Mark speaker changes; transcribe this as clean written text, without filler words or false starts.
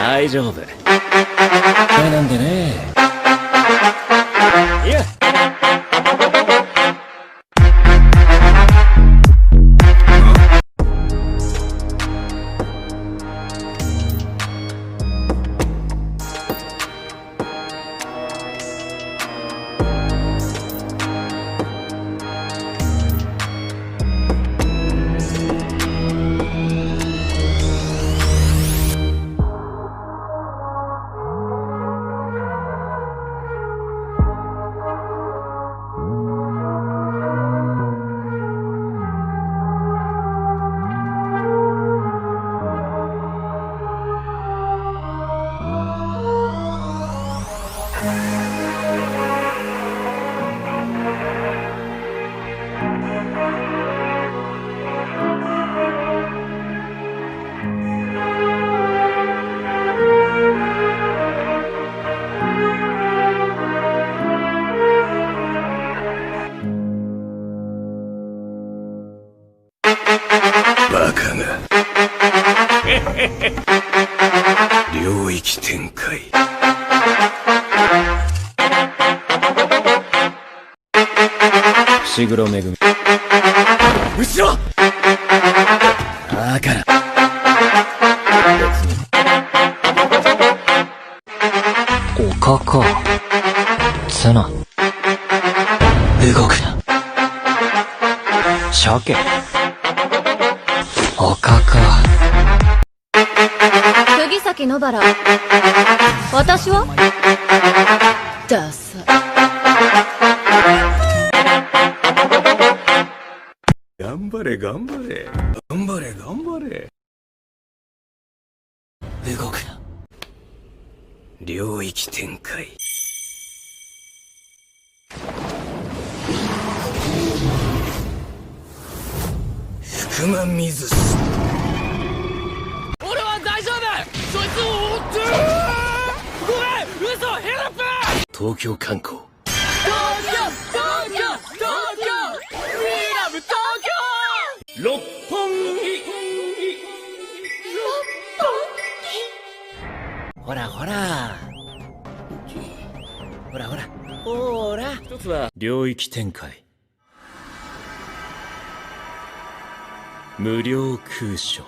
Speaker 1: 大丈夫。なんでね。いや。領域展開。伏黒恵。後ろ。だから別に丘か。ツナ動くな。鮭丘か。
Speaker 2: 釘崎野原。私はダサ。
Speaker 1: 頑張れ頑張れ頑張れ頑張れ。動くな。領域展開。福間水す。
Speaker 3: 俺は大丈夫。そいつを追ってごめん。嘘。ヘルプ。
Speaker 1: 東京観光。六本木。ほらほらほらほらほら。一つは領域展開。無料空所。